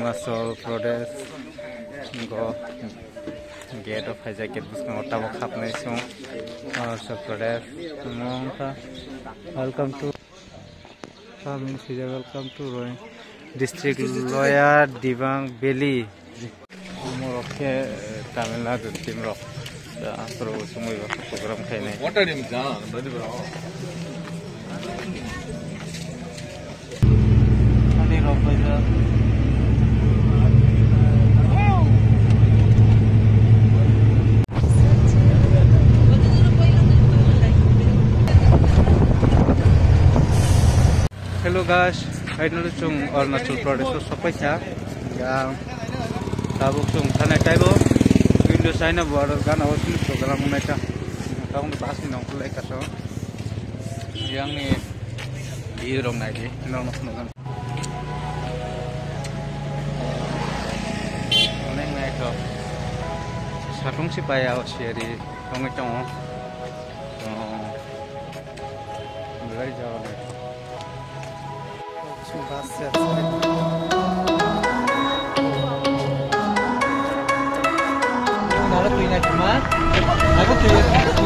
Himachal Pradesh go gate of Haja gate buskan otawo khapnai song Himachal Pradesh mongta welcome to welcome to Roing district Loya Dibang Valley moroke Tamil Nadu team rock pro sumoi program khaine what are you doing ani rock baja hello guys right now chung Arunachal Pradesh sapai cha yang tabuk chung thane taibo window China border gan awasli program unaita kaung pas ni nong kulai kaso yang ni di rong nai di nong nong oneng nai to satung si paya osiari tong tong mulai jawa Basset. Nara tuh ini cuma, aku tuh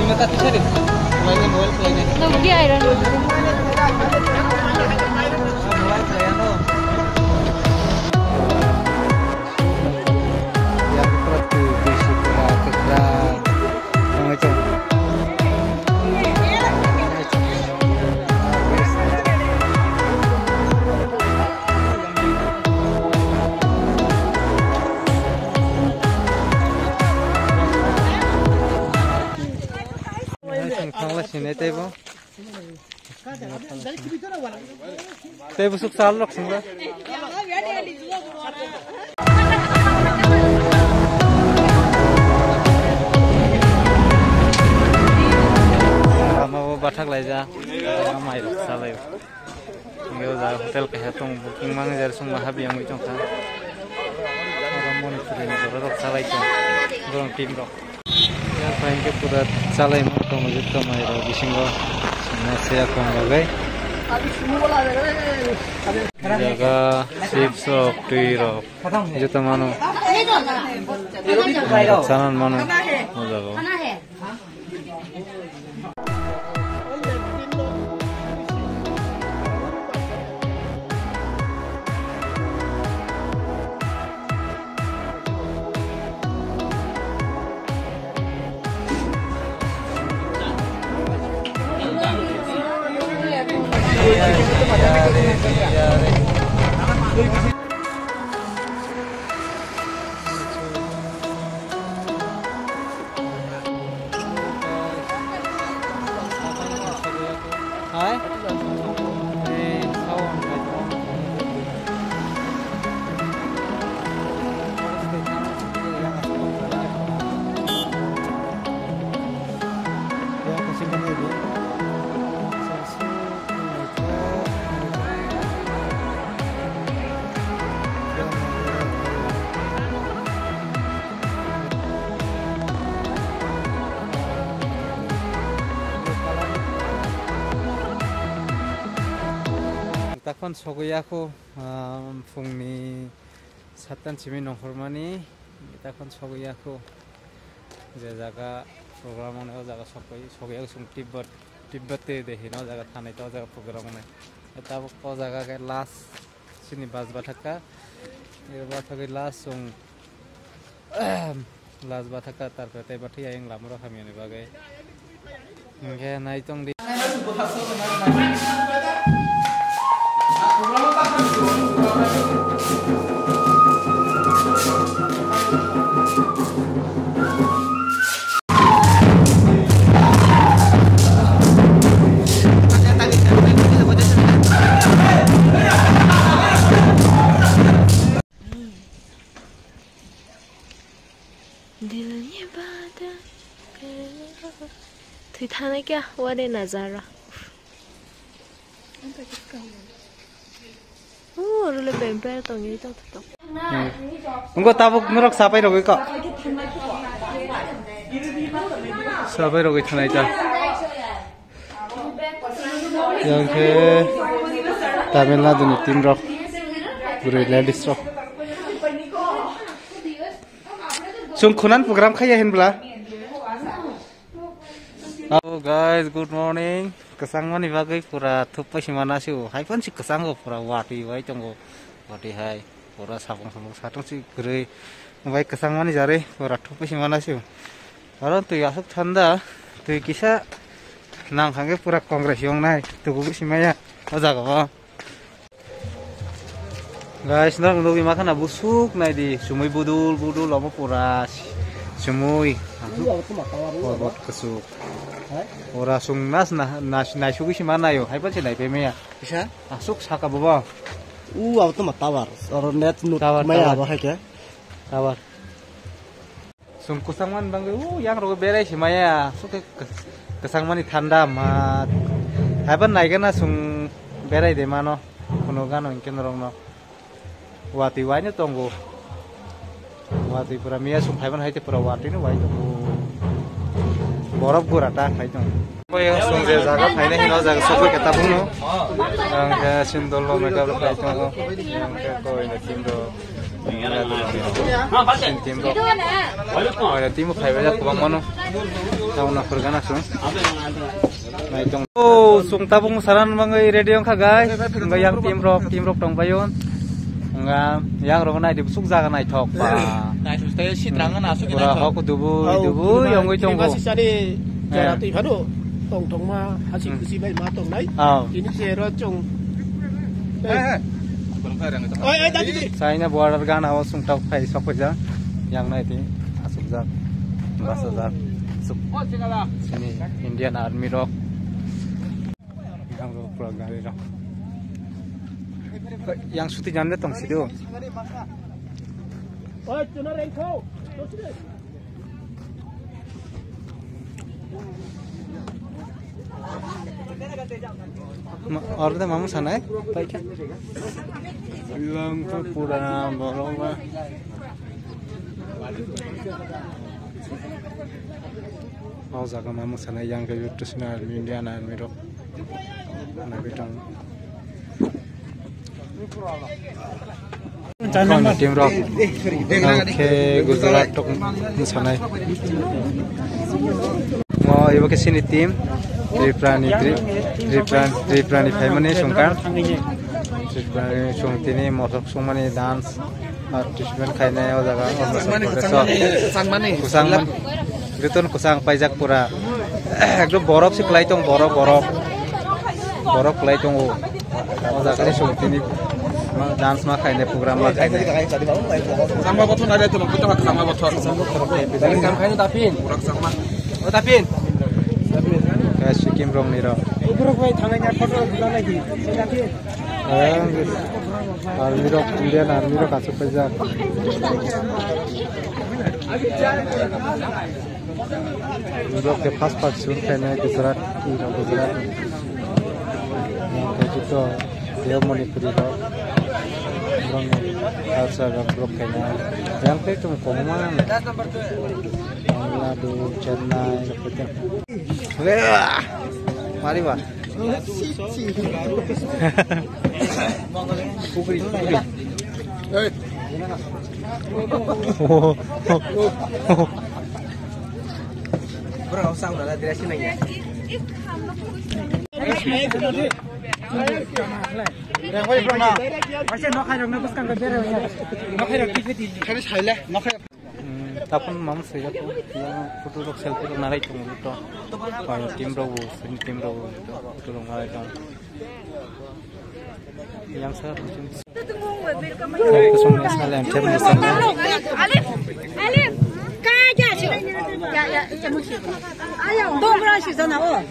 ini tak bisa deh. Mulainya mobile playnya. Nunggu iron. Mulai playnya no. Yang perlu disuka kerja, mengecong. Sini tebo, tebo suk salok sini. Mau batak laja, ramai salai. Ingin jar hotel kehatung booking mang jar sung mahabi yang itu kan. Orang mau nih rok salai kan, orang tim rok. Ya paling ke pura salai mau kamu juga mai ro bisinggo nasi aku ngagai jaga chips rok tui rok itu mano sanan mano jago takon sogoyaku fungni satan cimi nongkormani takon sogoyaku je jaga program ono jaga sogoyaku sung tibbate dehino jaga thanai to jaga program ono eta ko jaga ke last sini bas bathaka e bathaka last sung last bathaka tarpore tai bathi ayeng lamro khamiani bagai nge nai tong di दिलnya pada थी थाने क्या वाले नजारा रुले बेम्पेर तो नहीं तो उनको ताबुक नरक सापाई रोगे का सापाई रोगे थनाई जा yang ke Tamil Nadu nih tim rock, Gurila Distrok. Sungkunan program kaya henbla. Oh guys, good morning. Kesang mani bagai pura thupai simana siu. Hai pun si kesang go pura wati wai tonggo. Wati hai pura sabung satong si gere. Wai kesang mani jare pura thupai simana siu. Aron tu asuk thanda tu kisa nang hange pura kongres yong nai tu gugu simaya. Oja go. Guys, nang nunggu makan busuk nai di sumui budul lama pura sumui. Bot kesuk. Ora sung nas nai sugi si mana yo? Hai pun si nai peme ya. Bisa? Asuk saka bawa. Auto mah tawar. Orang net nut maya apa kayak? Tawar. Sung kusangman bang yang rogo berai si maya. Suk kesangman ni thanda mat. Hai pun nai kana sung berai de mano. Kuno gano ingken rong no. Wati wanya tonggo. Wati pura mia sung hai pun hai te pura wati ni wai tonggo. Borok gurata hai tong. Koy sung je jaga hai ne no jaga sok kita bungo. Yang ke sindol lo mega lo hai tong. Yang ke koy na tindo. Tim lo. Oh ya tim hai baja kubang mano. Tahu na kurgana sung. Hai tong. Oh sung tabung saran mangai ready yang guys. Ngai yang tim rock tong bayon. Enggak, yang rona di busuk jaga naik tok pa. Nah, terus saya sih terangan asuk Pura aku dubu yang gue conggo. Masih cari cara tu ibadah. Tong mah hasil kusi baik matong naik. Ini saya cong. Tadi. Saya border gan awas sung tok kai sok aja. Yang naik ini asuk jak. Bahasa jak. Sini Indian Army rock. Yang rock pura gari rock. Yang suti janda tong sido. Order mamu sana eh? Baik ya. Bilang pura boroma. Mau jaga mamu sana yang ke YouTube channel Indian Army rock. Ana betang. Tim rock. Oke, Gujarat tok sana. Mau ibu kesini tim. Triprani family sungkan. Triprani sung tini motok sung mani dance. Artismen kayaknya o jaga. Kusang man. Ritun kusang pajak pura. Ekdom borok sih kelai tong borok. Borok kelai tong o. O jaga ni sung tini. Dance mah kayaknya program mah kayaknya. Sama botol ada tu, betul tak sama botol. Jangan kamu kayu tapin. Kurang sama. Oh tapin. Kayak Sikim rong nih roh. Kurang kau tangannya foto bukan lagi. Tapin. Army rock Indian Army rock asuk pajak. Rock ke pas sun kayaknya Gujarat. Yang kayak gitu. Dia Manipuri rock. Orang Alsa rock kayaknya. Yang kayak itu koman. Lalu Chennai seperti. Wah, mari pak. Pukri. Bro, usah udah dari sini ya. Tapon mam saya tu, foto rok selfie rok narai tu mulut tu, tim rok foto rok narai tu. Yang saya tu, semua salah yang terus Alif, kaja sih. Ya, mesti. Ayo, dong sih sana oh.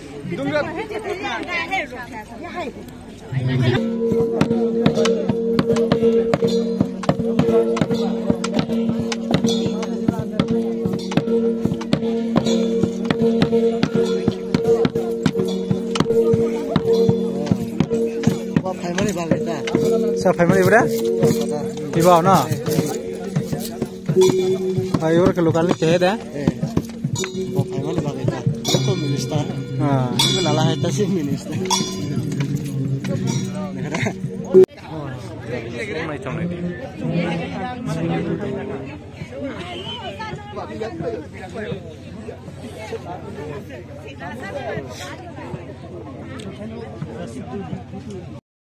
Sa family berapa? Di bawah no. Ayo ke lokal ni cahaya dah. Family bagai dah. Itu minister. Itu lalah itu sih minister.